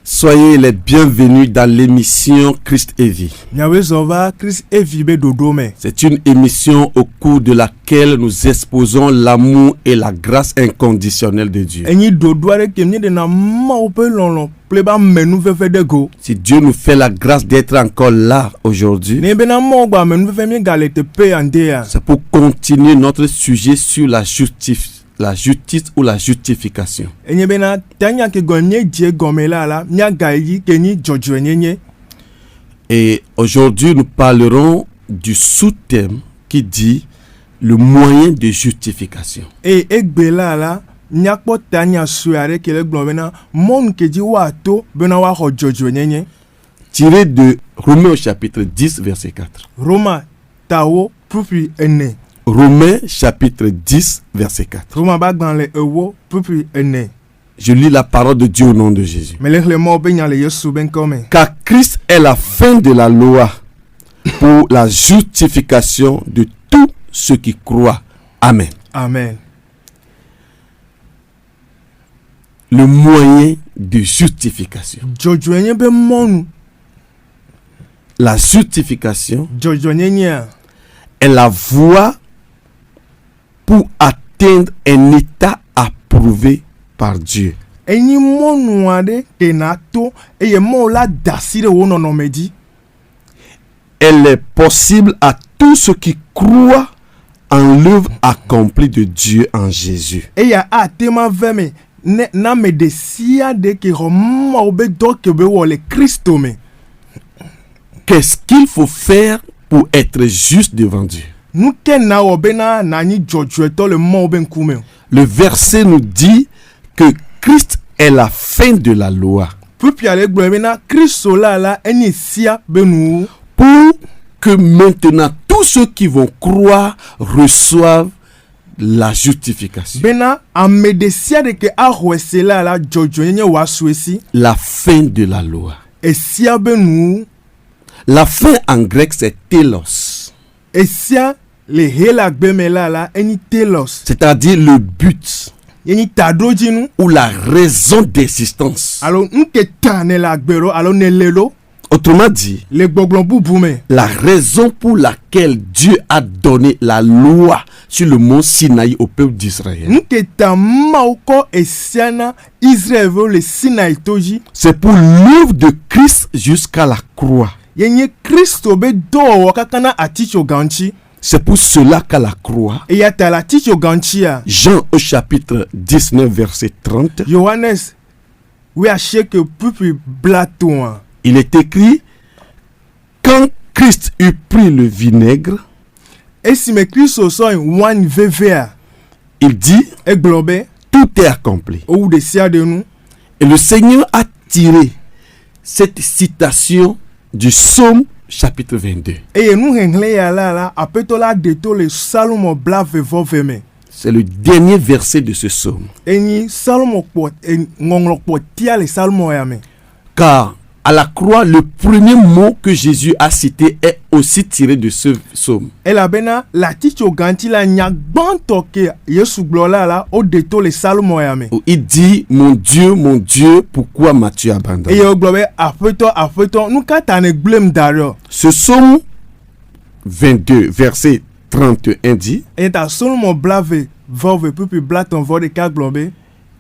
Soyez les bienvenus dans l'émission Christ et Vie. C'est une émission au cours de laquelle nous exposons l'amour et la grâce inconditionnelle de Dieu. Si Dieu nous fait la grâce d'être encore là aujourd'hui, c'est pour continuer notre sujet sur la justice ou la justification. Et aujourd'hui, nous parlerons du sous-thème qui dit le moyen de justification. Tiré de Romains au chapitre 10, verset 4. Romains chapitre 10, verset 4. Je lis la parole de Dieu au nom de Jésus. Car Christ est la fin de la loi pour la justification de tous ceux qui croient. Amen. Amen. Le moyen de justification. La justification est la voie pour atteindre un état approuvé par Dieu. Elle est possible à tous ceux qui croient en l'œuvre accomplie de Dieu en Jésus. Qu'est-ce qu'il faut faire pour être juste devant Dieu? Le verset nous dit que Christ est la fin de la loi pour que maintenant tous ceux qui vont croire reçoivent la justification. La fin de la loi. La fin en grec c'est telos. C'est-à-dire le but ou la raison d'existence. Autrement dit, la raison pour laquelle Dieu a donné la loi sur le mont Sinaï au peuple d'Israël, c'est pour l'œuvre de Christ jusqu'à la croix. C'est pour cela qu'à la croix, Jean au chapitre 19 verset 30, il est écrit: quand Christ eut pris le vinaigre, il dit tout est accompli. Et le Seigneur a tiré cette citation du psaume chapitre 22. C'est le dernier verset de ce psaume. Car à la croix, le premier mot que Jésus a cité est aussi tiré de ce psaume. Il dit: mon Dieu, pourquoi m'as-tu abandonné? Ce psaume 22, verset 31 dit: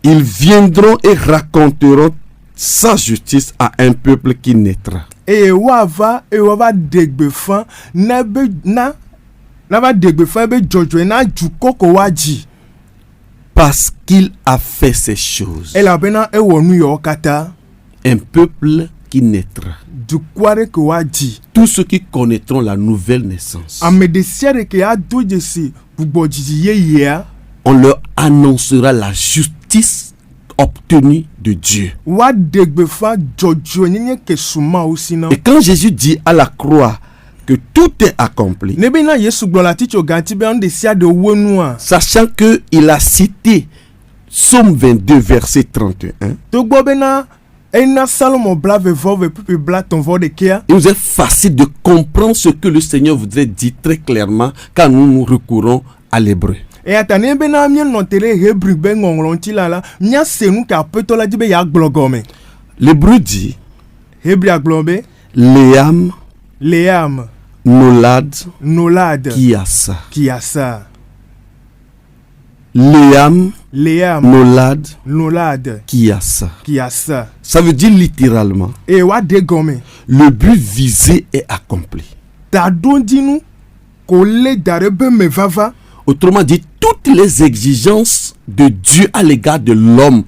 ils viendront et raconteront sa justice à un peuple qui naîtra. Parce qu'il a fait ces choses, un peuple qui naîtra. Tous ceux qui connaîtront la nouvelle naissance, on leur annoncera la justice obtenu de Dieu. Et quand Jésus dit à la croix que tout est accompli, sachant qu'il a cité Psaume 22 verset 31, il nous est facile de comprendre ce que le Seigneur voudrait dire très clairement quand nous recourons à l'hébreu. L'hébreu dit Hebrea glombe. Léam, Léam. Nolad, Nolad. Kiasa. Kiasa. Léam, Léam. Nolad, Nolad. Kiasa. Kiasa. Ça veut dire littéralement, Et wa de gome. le but visé est accompli. Ta dondinu. Kole darebe me vava. Autrement dit, toutes les exigences de Dieu à l'égard de l'homme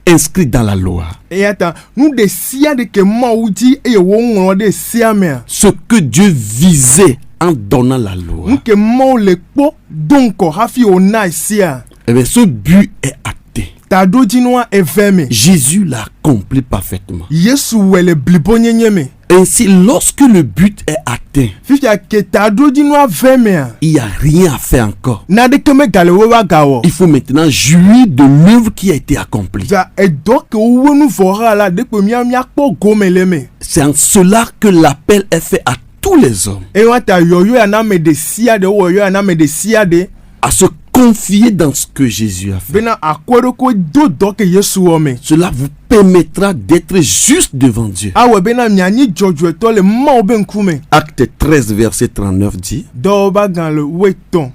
inscrites dans la loi, Et attends, nous de sia de que maudi et won de sia me. ce que Dieu visait en donnant la loi, Nous que mau le po donc rafi ona sia. eh bien, ce but est atteint. Ta dondinu e veme. Jésus l'a accompli parfaitement. Yesu wele blibonyenyeme. Ainsi, lorsque le but est atteint, Fifia ke ta dondinu veme. il n'y a rien à faire encore. Na de keme gale wewa gawo. Il faut maintenant jouir de l'œuvre qui a été accomplie. Ja e donc wonu vora la de ko mia po gomeleme. C'est en cela que l'appel est fait à tous les hommes E wata yoyo ya na me de sia de woyo ya na me de sia de. à se confier dans ce que Jésus a fait. Bena akwero ko do donc Yesu ome. Cela vous permettra d'être juste devant Dieu. Awe bena miani jojo to le ma ben kume. Acte 13, verset 39 dit Doba dans le weton.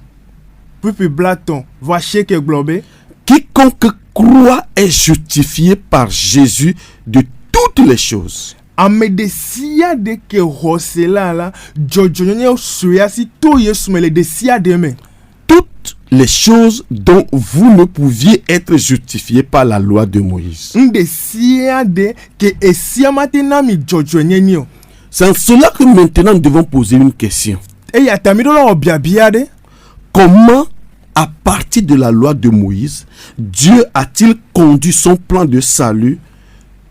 Puis blaton. Va cheke globe. Quiconque croit est justifié par Jésus de toutes les choses. Ame de sia de ke rosela la. Jojo nye suya si to Yesu me le de sia de me. Toutes les choses dont vous ne pouviez être justifiés par la loi de Moïse. Nde sia de ke esia matena mi jojo nye nyo. C'est en cela que maintenant nous devons poser une question. E ya tamido la obiabia de. Comment, à partir de la loi de Moïse, Dieu a-t-il conduit son plan de salut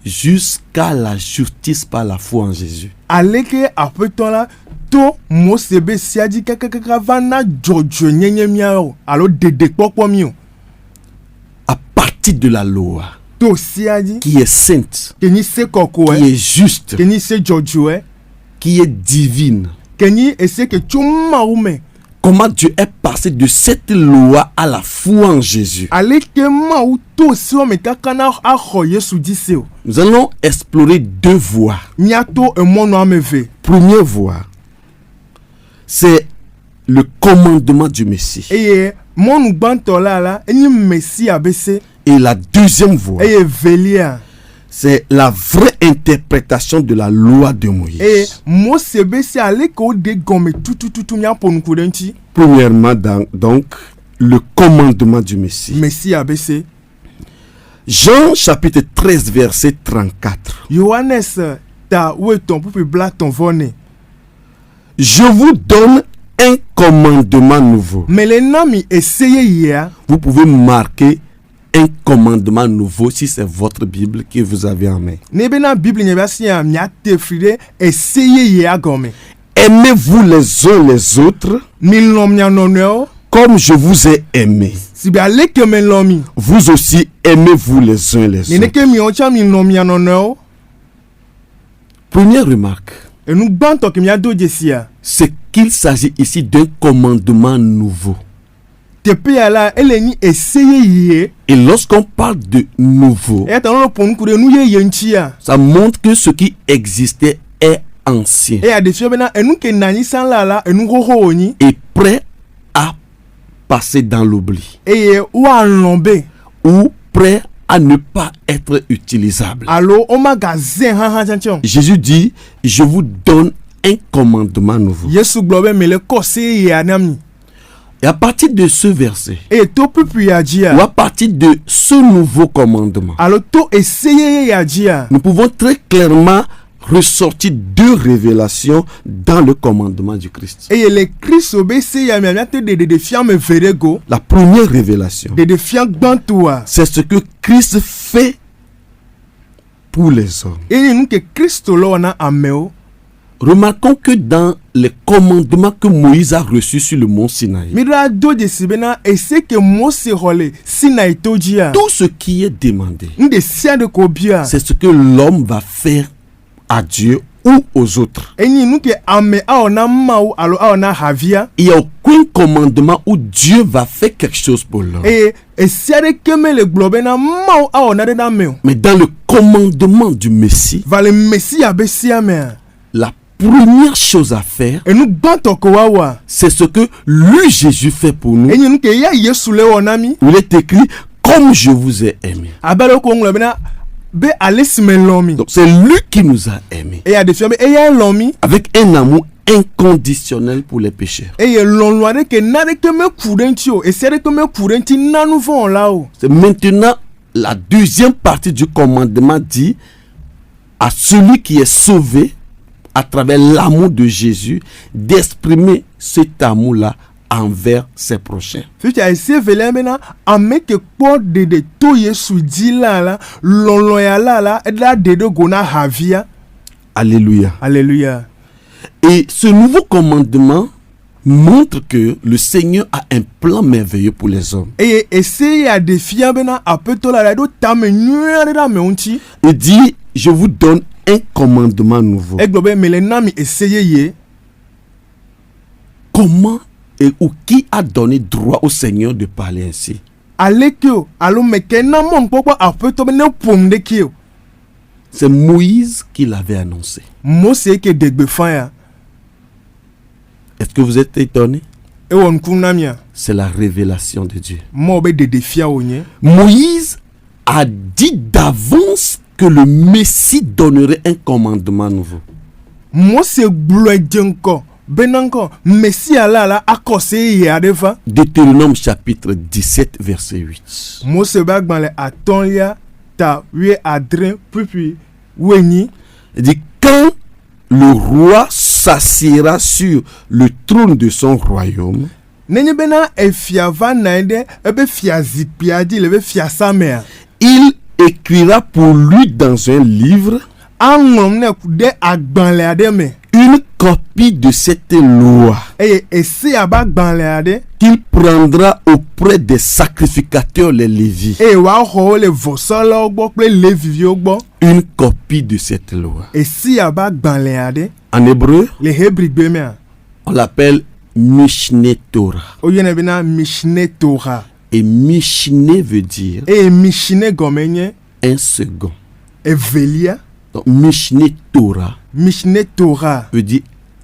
jusqu'à la justice par la foi en Jésus? Aleke apeton la to mo sebe siaji kakakaka vana jojo nyenye miao. Alo dede pokpo mio. À partir de la loi To siaji qui est sainte, keni se koko qui est juste, keni se jojo qui est divine. keni ese ke chuma ume. Comment Dieu est passé de cette loi à la foi en Jésus? Aleke ma u to si o me kakana aho Yesu diseo. Nous allons explorer deux voies. Miato e mono ameve. Première voie, c'est le commandement du Messie. Eye monu banto la eni messi abese. Et la deuxième voie, Eye velia. c'est la vraie interprétation de la loi de Moïse. Eye mo sebe si aleke o de gome tutu mia ponu kudenti. Premièrement, donc, le commandement du Messie. Messi abese. Jean chapitre 13, verset 34. Johannes ta weton pupi blaton vone. Je vous donne un commandement nouveau. Mais le nami essayé hier. Vous pouvez marquer un commandement nouveau si c'est votre Bible que vous avez en main. Nebena Bible nyebasi ya miate fride essayé hier gome. Aimez-vous les uns les autres Milom nyanoneo. comme je vous ai aimé. Si bien leke melomi. Vous aussi aimez-vous les uns les autres. Neneke mi ocha milom nyanoneo. Première remarque, Et nous banto ki miado jesia. c'est qu'il s'agit ici d'un commandement nouveau. Tepe ya la eleni essayé hier. Et lorsqu'on parle de nouveau, Et tan lo ponu kude nou ye yenchia. ça montre que ce qui existait est ancien Et a defio bena enu ke nani san la enu hoho oni. et prêt à passer dans l'oubli Et wa lombe. ou prêt à ne pas être utilisable. Allo o magasin han chanchon. Jésus dit, je vous donne un commandement nouveau. Yesu globe me le kose ya nami. Et à partir de ce verset, Et to pupu ya ou dia. à partir de ce nouveau commandement, Alors to essayé ya dia. nous pouvons très clairement ressortir deux révélations dans le commandement du Christ. Et le Christ obéissait ya miate de fiam verego. La première révélation, De fiam bantua. c'est ce que Christ fait pour les hommes. Et nous que Christ lo na ameo. Remarquons que dans les commandements que Moïse a reçus sur le mont Sinaï, Mira do de sibena et c'est que Mose role sina itodia. tout ce qui est demandé, Nde sia de kobia. c'est ce que l'homme va faire à Dieu ou aux autres. Eni nous que ame aona mau alo aona havia. Il n'y a aucun commandement où Dieu va faire quelque chose pour l'homme. Et siare keme le globe na mau aona de na meu. Mais dans le commandement du Messie, Va le Messie abesia me. la première chose à faire, Et nous banto ko wawa. c'est ce que lui, Jésus, fait pour nous. Eni nous que ya Yesu le onami. Il est écrit, comme je vous ai aimé. Abalo ko nglo bena be alesime lomi. Donc c'est lui qui nous a aimés. Et ya defiame e ya lomi. Avec un amour inconditionnel pour les pécheurs. Et ye lonloire que nade que me courentio. Et siare que me courenti na nous vont là-haut. C'est maintenant la deuxième partie du commandement dit à celui qui est sauvé à travers l'amour de Jésus d'exprimer cet amour-là envers ses prochains. Fiti a ese vele mena ame ke po de to Yesu di la lonloya la et la de gona havia. Alléluia. Alléluia. Et ce nouveau commandement montre que le Seigneur a un plan merveilleux pour les hommes. Et essaye à défier bena apeto la do tame nyuya de me unti. Il dit, je vous donne un commandement nouveau. E globe melenami essaye ye. Comment et ou qui a donné droit au Seigneur de parler ainsi? Alekio alo mekena mon poko apeto bena pomde kio. C'est Moïse qui l'avait annoncé. Mose ke degbe fanya. Est-ce que vous êtes étonné? E won kunamia. C'est la révélation de Dieu. Mo be de défia onye. Moïse a dit d'avance que le Messie donnerait un commandement nouveau. Mose bloe jenko. Benanko Messie ala akose ye adefa. Deutéronome chapitre 17 verset 8. Mose bag dans les atolia ta we adrin puis weni. Il dit quand le roi s'assiera sur le trône de son royaume, Nenye bena e fia va naide e be fia zipiadi le be fia sa mère. il écrira pour lui dans un livre Angom ne kude agban le ade me. une copie de cette loi Et si abag ban le ade qu'il prendra auprès des sacrificateurs les Lévites. e wa ho le vosolo ogbo pe le vivio ogbo. Une copie de cette loi. Et si abag ban le ade En hébreu, le hebri beme. on l'appelle Mishneh Torah. O yene bena Mishneh Torah. Et Mishneh veut dire E Mishneh gomenye un second. e velia. Donc Mishneh Torah Mishneh Torah. veut dire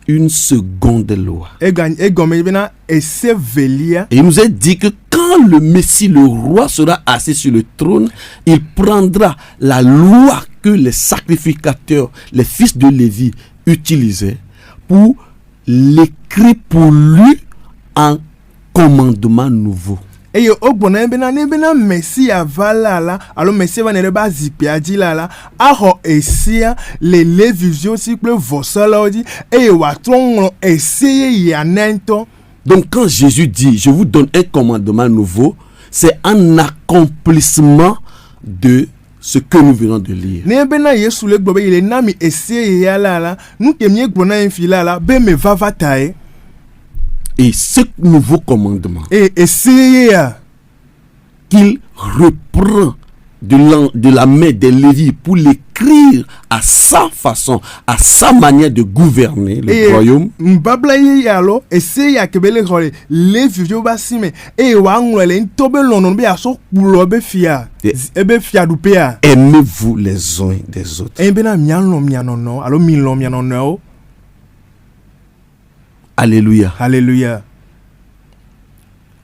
une seconde loi. E gagne e gomenye bena e se velia. Et il nous est dit que quand le Messie, le roi, sera assis sur le trône, il prendra la loi que les sacrificateurs, les fils de Lévi, utilisaient pour l'écrire pour lui en commandement nouveau. Et yo ogbona bena Messie avala la alors Messie va ne ba zipiadi la aho esia le levisio cycle vosala odi e wa tron essayer ya nento. Donc quand Jésus dit je vous donne un commandement nouveau, c'est un accomplissement de ce que nous venons de lire. Ne bena Yesu le globe il nami essayer ya la nous kemie gbona infila la be me va tae. Et ce nouveau commandement Et essayer qu'il reprend de la main des Lévites pour l'écrire à sa façon, à sa manière de gouverner le royaume. Mbabla yalo essayer kebele role le vivio basime e wa ngwele ntobe lonon be aso kulobe fia ebe fia du pea. Aimez-vous les uns des autres. E bena mianono alo mianono. Alléluia. Alléluia.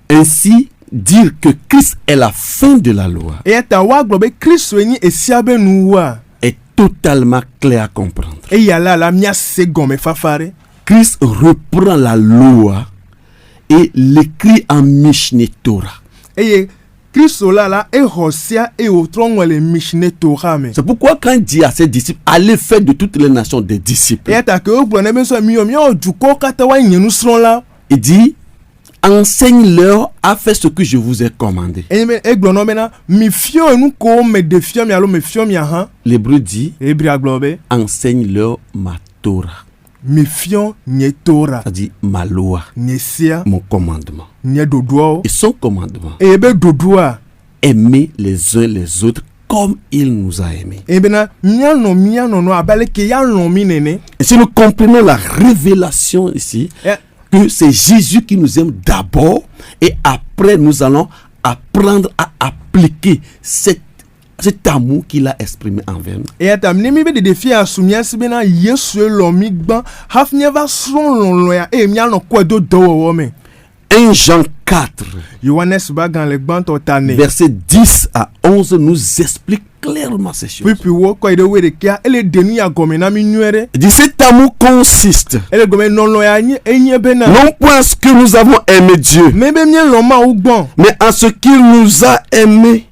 Ainsi, dire que Christ est la fin de la loi Et ta wa globe Christ weni esiabe nuwa. est totalement clair à comprendre. E yala la mia segome fafare. Christ reprend la loi et l'écrit en Mishneh Torah. Et Christ la e hosia e otron le Mishneh Torah me. C'est pourquoi quand il dit à ses disciples, allez faire de toutes les nations des disciples, Et ta ke o gbona be so mi o juko kata wa nyenu sron la. il dit, enseigne-leur à faire ce que je vous ai commandé. E gbona mena mi fio nu ko me defio mi alo me fio mi ha. L'hébreu dit, E bria globe enseigne-leur ma Torah. mi fio nye Torah. C'est-à-dire ma loi, Nesia mon commandement. nye dodoa. Et son commandement, E be dodoa. aimer les uns les autres comme il nous a aimés. Et bien, miano abale ke ya lomi nene. Et si nous comprenons la révélation ici, que c'est Jésus qui nous aime d'abord, et après nous allons apprendre à appliquer cet amour qu'il a exprimé envers nous. Et à mnemi be de défi à soumia sibena yesu lomi gban hafnya va son loya e miano kwa do me. 1 Jean 4, Johannes bagan le gban totane. versets 10 à 11 nous explique clairement ces choses. Puis wo ko ide we de kia ele denu ya gomena mi nuere. Il dit cet amour consiste Ele gomen non loya ni enye bena. non point à ce que nous avons aimé Dieu, Mebe mien loma ou gban. mais à ce qu'il nous a aimés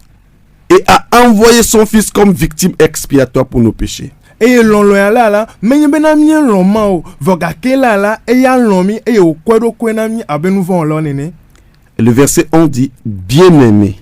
et a envoyé son Fils comme victime expiatoire pour nos péchés. E lon loya la menye bena mien loma o voga ke la e ya lomi e o kwedo kwena mi abenu von lo nene. Et le verset 11 dit, bien-aimés,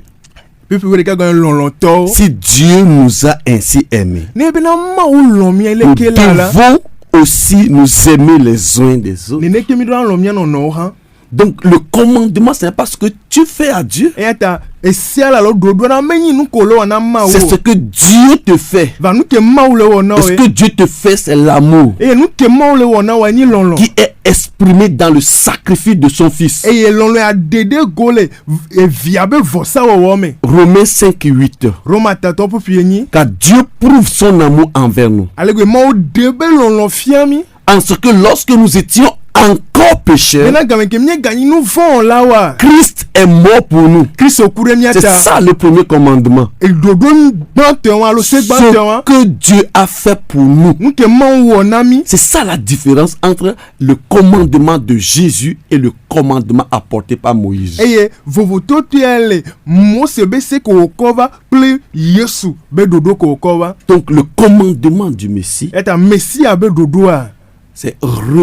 Puis we de ka gon lon to. si Dieu nous a ainsi aimés, Ne bena ma ou lomi ele nous ke la. devons aussi nous aimer les uns des autres. Nene ke mi do lomi no ha. Donc le commandement, ce n'est pas ce que tu fais à Dieu, E ata e sia la lo do na menyi nu ko lo na ma o. c'est ce que Dieu te fait. Va nu ke ma ou le wo na Et ce que Dieu te fait, c'est l'amour E nu ke ma ou le wo na wa ni lon. qui est exprimé dans le sacrifice de son Fils. E lon a dede gole e viabe vosa wo me. Romains 5, 8. Roma tato pu pieni. Car Dieu prouve son amour envers nous, Ale go ma ou debe lon fiami. en ce que lorsque nous étions encore pécheurs, Mena gamen ke mi gagni nu von la wa. Christ est mort pour nous. Kristo kure mi C'est ata. ça le premier commandement. E dodo gbante wa lo se gbante Ce wa. que Dieu a fait pour nous. Nu ke ma ou wo na mi. C'est ça la différence entre le commandement de Jésus et le commandement apporté par Moïse. Eye vovoto tiele mo se be se ko kova ple Yesu be dodo ko kova. Donc le commandement du Messie, Eta Messia be dodo a. c'est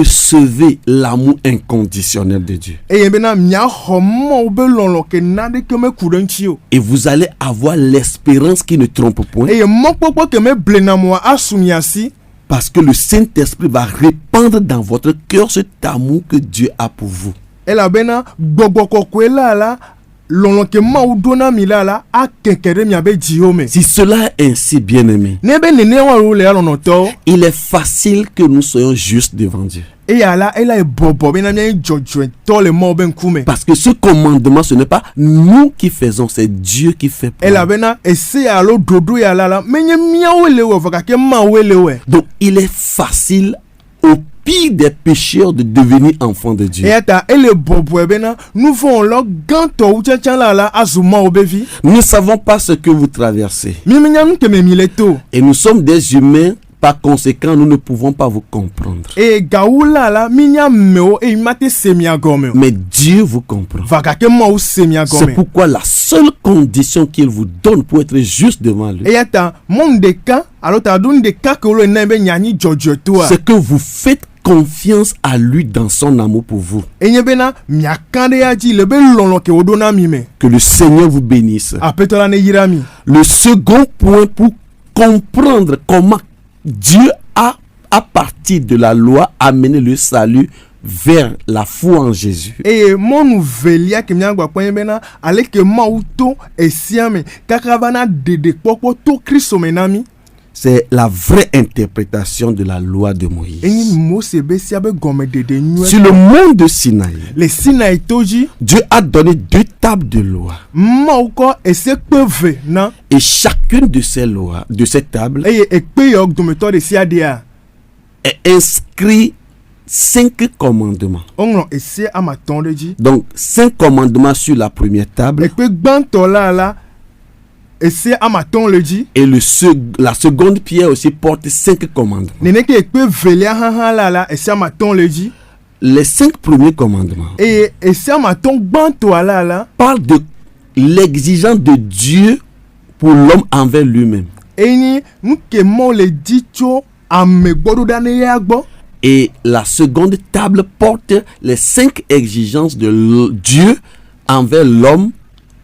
recevez l'amour inconditionnel de Dieu. Eye bena mia homo be lolo ke nade ke me kurenchi o. Et vous allez avoir l'espérance qui ne trompe point, Eye mo popo ke me blena mo asumiasi. parce que le Saint-Esprit va répandre dans votre cœur cet amour que Dieu a pour vous. Ela bena gbogbo ko la lolo ke ma u dona mi la a kekere mi abe jiome. Si cela est ainsi, bien-aimé, Ne be nene wa ro le alono to. il est facile que nous soyons justes devant Dieu. Eye ala ela e bobo bena mi jojo to le mo ben kume. Parce que ce commandement, ce n'est pas nous qui faisons, c'est Dieu qui fait pour Ela nous. bena ese alo dodo ya la menye mia wele we voka ke ma wele we. Donc, il est facile au pire des pécheurs de devenir enfant de Dieu. Et ata ele bobo bena nous vont lo ganto u chanchan la azuma obevi. Nous ne savons pas ce que vous traversez. Mi menya nu ke me mileto. Et nous sommes des humains, par conséquent, nous ne pouvons pas vous comprendre. E gaula la minya meo e mate semia gome. Mais Dieu vous comprend. Vaga ke ma u semia C'est gome. pourquoi la seule condition qu'il vous donne pour être juste devant lui, Et ata mon de ka alors ta don de ka ko lo na be nyani jojo to a. c'est que vous faites confiance à lui dans son amour pour vous. E nye bena mia kande ya ji le be lolo ke odona mi me. Que le Seigneur vous bénisse. Apetola ne yirami. Le second point pour comprendre comment Dieu a, à partir de la loi, amené le salut vers la foi en Jésus. Et mon nouvelia ke miangwa kwenye bena ale ke ma uto esiame kakavana de popo to Kristo menami. C'est la vraie interprétation de la loi de Moïse. Eni mo se be siabe gome de nyue. Sur le mont de Sinaï, Le Sinaï toji Dieu a donné 2 tables de loi. ma uko ese peve na Et chacune de ces lois, de ces tables, eye ekpe yok dometo de siadia. est inscrit 5 commandements. Onlo ese amatonde ji. Donc 5 commandements sur la première table Ekpe gbanto la ese amaton le ji. et la seconde pierre aussi porte 5 commandements. Nene ke ekpe velia la ese amaton le ji. Les 5 premiers commandements Et ese amaton gbanto la parlent de l'exigence de Dieu pour l'homme envers lui-même. eni nuke mo le dicho amegbodo dane ya gbo. Et la seconde table porte les 5 exigences de Dieu envers l'homme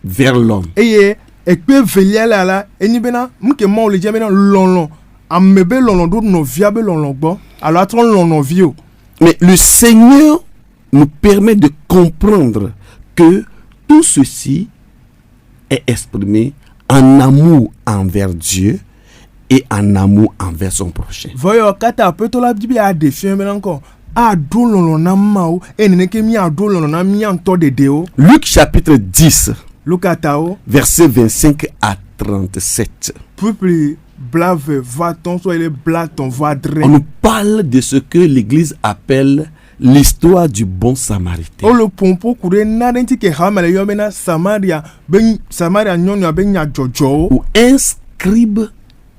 vers l'homme. Eye ekpe velia la eni bena nuke mo le jemena lolon amebe lolon do no viabe lolon gbo. Alors atron lolon vio. Mais le Seigneur nous permet de comprendre que tout ceci est exprimé en amour envers Dieu et en amour envers son prochain. Voyo kata peto la Bible a défié mais encore. A dololo na mao e nene ke mi a dololo na mi anto de deo. Luc chapitre 10, Lukatao. versets 25 à 37. Peuple blave va-t-on soit les blaton va On dre. nous parle de ce que l'Église appelle l'histoire du bon samaritain. O le pompo kure na denti ke hamale yo bena Samaria nyonya benya jojo. Où un scribe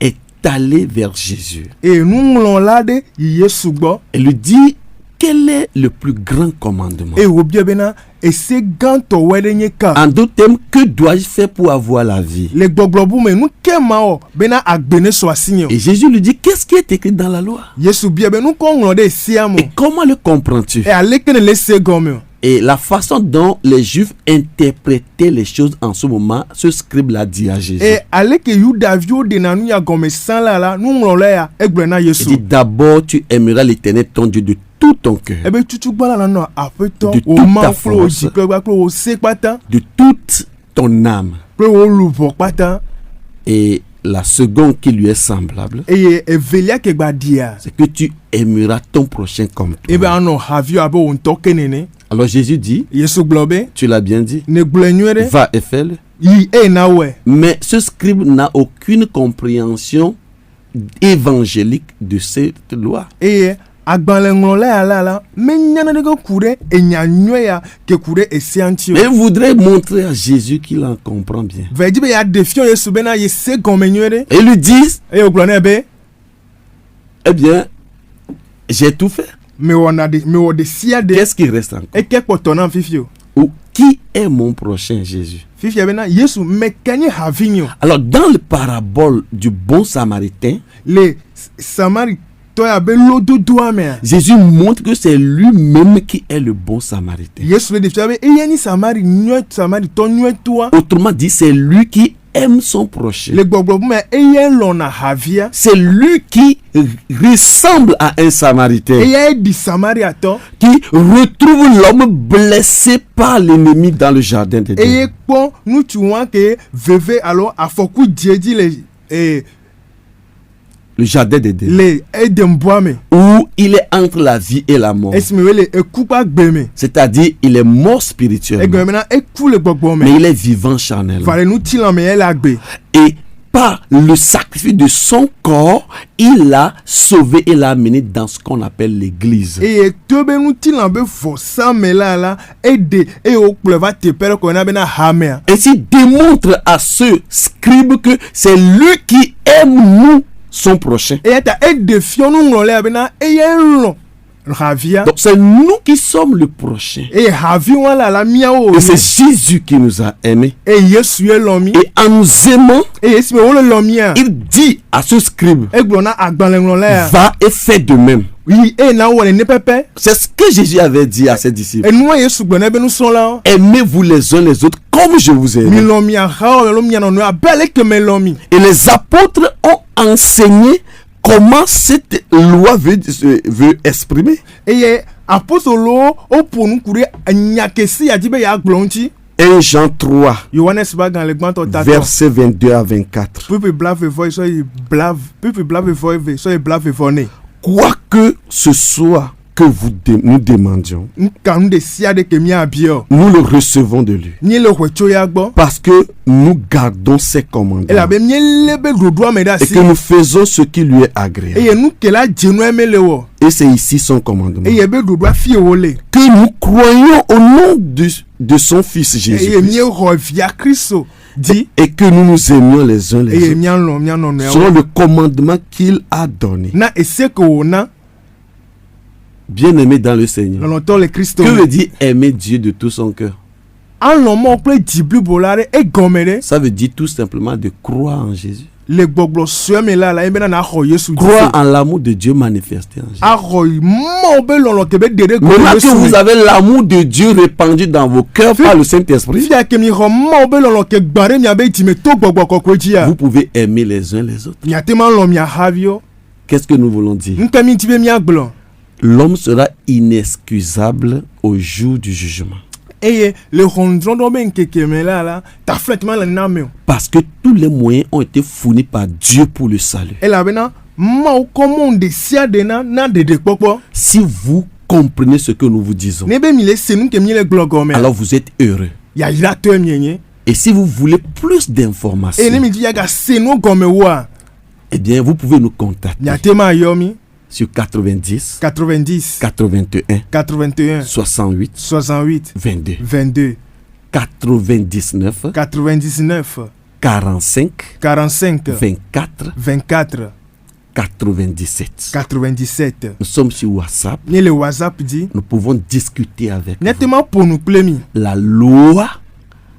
est allé vers Jésus E nous l'on lade Yesu gbo. et lui dit quel est le plus grand commandement. E obie bena e se ganto wedenye ka. En d'autres termes, que dois-je faire pour avoir la vie? Le gbogbo me nou ke mao bena agbene so asinyo. Et Jésus lui dit qu'est-ce qui est écrit dans la loi? Yesu bie be nou kon ngode siamo. Et comment le comprends-tu? E alekene le se gomeo. Et la façon dont les Juifs interprétaient les choses en ce moment, ce scribe l'a dit à Jésus. Et aleke yuda vio de nanu ya gome san la nou ngolo ya egbre na Il Yesu. dit d'abord tu aimeras l'Éternel ton Dieu de tout ton cœur, Ebe tutu gbala la no apeto De o toute ma ta flo o force. jikwe gba klo o se pata de toute ton âme. klo o lubo pata Et la seconde qui lui est semblable, eye evelia ke gba dia. c'est que tu aimeras ton prochain comme Ebe toi. ano havio abe o nto kenene. Alors Jésus dit, Yesu globe tu l'as bien dit, ne gblonyure va et fais-le. yi e na we. Mais ce scribe n'a aucune compréhension évangélique de cette loi. Eye agbanle ngolo la me nyana de ko kure enyanywe ya ke kure esiantio. Mais il voudrait montrer à Jésus qu'il en comprend bien. Veji be ya defio Yesu bena ye se gomenyure. Et ils lui disent, E o glone be eh bien, j'ai tout fait. me wo de sia de Qu'est-ce qui reste encore? e ke potona fifio. Ou qui est mon prochain Jésus? Fifia bena Yesu me kenye havinyo. Alors, dans le parabole du bon samaritain, Le Samari to ya be lodo doa me. Jésus montre que c'est lui-même qui est le bon samaritain. Yesu le defia be e yani Samari to nywe toi. Autrement dit, c'est lui qui aime son prochain. Le gbogbo me e yen lona havia. C'est lui qui ressemble à un E samaritain, ya di Samaria to. qui retrouve l'homme blessé par l'ennemi dans le jardin de E Dieu. ye kpon nu tu wan ke veve alors afoku dieji Le jardin de Dieu, le edemboa me. où il est entre la vie et la mort. Esime wele e kupa gbeme. C'est-à-dire, il est mort E spirituellement, gbeme na e ku le gbogbo me. mais il est vivant charnellement. Vale nu tilan me el agbe. Et par le sacrifice de son corps, il l'a sauvé et l'a amené dans ce qu'on appelle l'église. E tobe nu tilan be fosa me la e o pleva te pere ko na be na hamea. Ainsi démontre à ce scribe que c'est lui qui aime nous, son prochain. E ta e defion nu ngole be na e yen lo. Havia. Donc c'est nous qui sommes le prochain. E havi wan la mia o. Et c'est Jésus qui nous a aimés. E Yesu e lomi. Et en nous aimant, E esime wo le lomia. il dit à ce scribe, E glona agbanle ngole. va et fais de même. Yi e na wole ne pepe. C'est ce que Jésus avait dit à ses disciples. E nou Yesu gbene be nu son la. Aimez-vous les uns les autres comme je vous Mi aime. lomia ha o lomia no abele ke me lomi. Et les apôtres ont enseigné comment cette loi veut exprimer. Eye apostolo o ponu kure nyakesi ajibe ya glonchi. 1 Jean 3, Yohanes bagan le gbanto tato. versets 22 à 24. Pipi blave voy so y blave. Pipi blave voy so y blave vone. Quoi que ce soit que nous demandions, Nka nou de siya de ke mi abio. nous le recevons de lui. Ni le wecho ya gbo. Parce que nous gardons ses E la commandements be mi lebe dodoa me da et si. que nous faisons ce qui lui est agréable. Eye nou ke la jenu emele wo. Et c'est ici son commandement. Eye be dodoa fi wole. Que nous croyons au nom de son Fils Jésus Eye mi revia Christo. Di. et que nous nous aimions les uns les Eye autres mi an no selon le commandement qu'il a donné. na ese ko na Bien-aimé dans le Seigneur. lolonto le Christo. Que veut dire aimer Dieu de tout son cœur? An lo mo ple diblu bolare e gomere. Ça veut dire tout simplement de croire en Jésus. Le gbogbo so me la e be na ho Yesu. Croire en l'amour de Dieu manifesté en Jésus. Aroy mo be lolo ke be dere go Maintenant que Yesu. vous avez l'amour de Dieu répandu dans vos cœurs par le Saint-Esprit, Fia ke mi ho mo be lolo ke gbare mi abe ti me to gbogbo kokweji ya. vous pouvez aimer les uns les autres. Mi atema lo mi havio. Qu'est-ce que nous voulons dire? Nka mi ti be mi agblo. L'homme sera inexcusable au jour du jugement. Et le rondron do ben kekeme là, ta flètement la name. Parce que tous les moyens ont été fournis par Dieu pour le salut. Et là bena ma comment de sia de na de popo. Si vous comprenez ce que nous vous disons, Ne be mi le senu ke mi le glogome. alors vous êtes heureux. Ya ira to mienye. Et si vous voulez plus Et ne d'informations, mi di ya ga senu gome wa. eh bien, vous pouvez nous contacter Nya tema yomi sur 90 90 81 81 68 68 22 22 99 99 45 45 24 24 97. 97. Nous sommes sur WhatsApp. Ni le WhatsApp dit Nous pouvons discuter avec vous. nettement pour nous plemi. La loi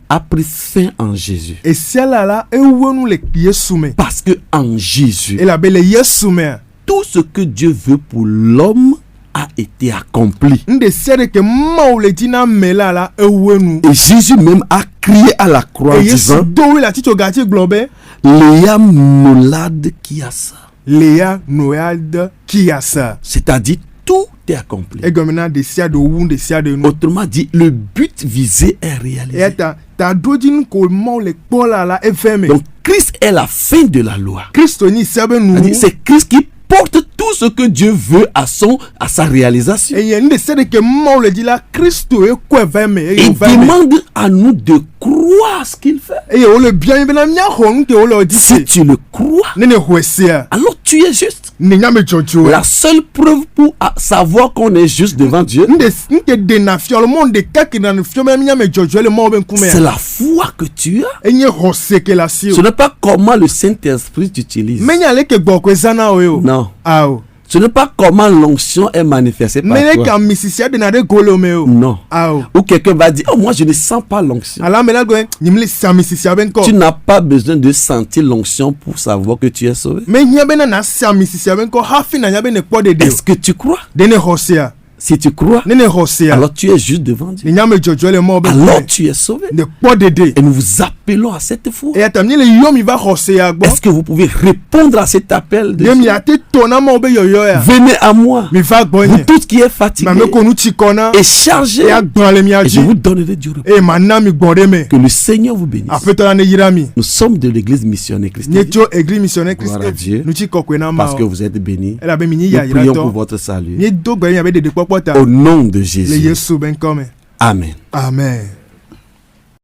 a pris fin en Jésus. Et si elle là et où nous les yesume. Parce que en Jésus, Et la belle yesume. tout ce que Dieu veut pour l'homme a été accompli. Nde sere que maule dina mela la e où nous. Et Jésus même a crié à la croix en Et yesu disant, do la tito gati globe. Léa Nolad qui a ça. Léa Noyad qui a ça. C'est-à-dire, tout est accompli. Et comme maintenant de sia de ou de sia de nous. Autrement dit, le but visé est réalisé. Et ta dodine ko maule pola la e fermé. Donc, Christ est la fin de la loi. Christo ni sabe nous. C'est-à-dire, c'est Christ qui porte tout ce que Dieu veut à sa réalisation. Et il ne sait que maule dit la Christo e quoi fermé. Il demande à nous de croire ce qu'il fait. Et on le bien bien mia hon que on le dit. Si tu le crois, Ne hwesia. alors tu es juste. Ne nyame jojo. La seule preuve pour savoir qu'on est juste devant Dieu, Nde de na fio le monde de kaki na fio me nyame jojo le mo ben kume. c'est la foi que tu as. Et nye hose que la sio. Ce n'est pas comment le Saint-Esprit t'utilise. Mais nyale que boko zana o. Non. Ao. Ce n'est pas comment l'onction est manifestée par Mais toi. ka misisia de na de golomeo. Non. Ao. Ou quelqu'un va dire, oh moi je ne sens pas l'onction. Ala me la go nyimle sa misisia ben ko. Tu n'as pas besoin de sentir l'onction pour savoir que tu es sauvé. Mais nyabe na sa misisia ben ko hafi na nyabe ne po de de. Est-ce que tu crois? De ne hosea. Si tu crois, Ne hosea. alors tu es juste devant Dieu. Ne nyame jojo le mo ben. Alors tu es sauvé. Ne po de de. Et nous vous appelons à cette foi. Et atamni le yomi va hosea gbo. Est-ce que vous pouvez répondre à cet appel de Demi Dieu? ate tona mo be yoyo ya. Venez à moi, Mi va vous gbonye. tous qui êtes fatigués Ma me ko nu chikona. et chargés, E agbon le mi et je aji. vous donnerai du repos. E mana mi gbonde me. Que le Seigneur vous bénisse. Apetola ne yirami. Nous sommes de l'église missionnaire Nye chrétienne tio église missionnaire Gloire à Dieu. Christ. Nu chi kokwe na parce ma. que vous êtes bénis. Elle a ben mini Nous ya prions pour irato. votre salut. Nye do gbe yabe de popota. Au nom de Le Jésus. Yesu ben come. Amen. Amen.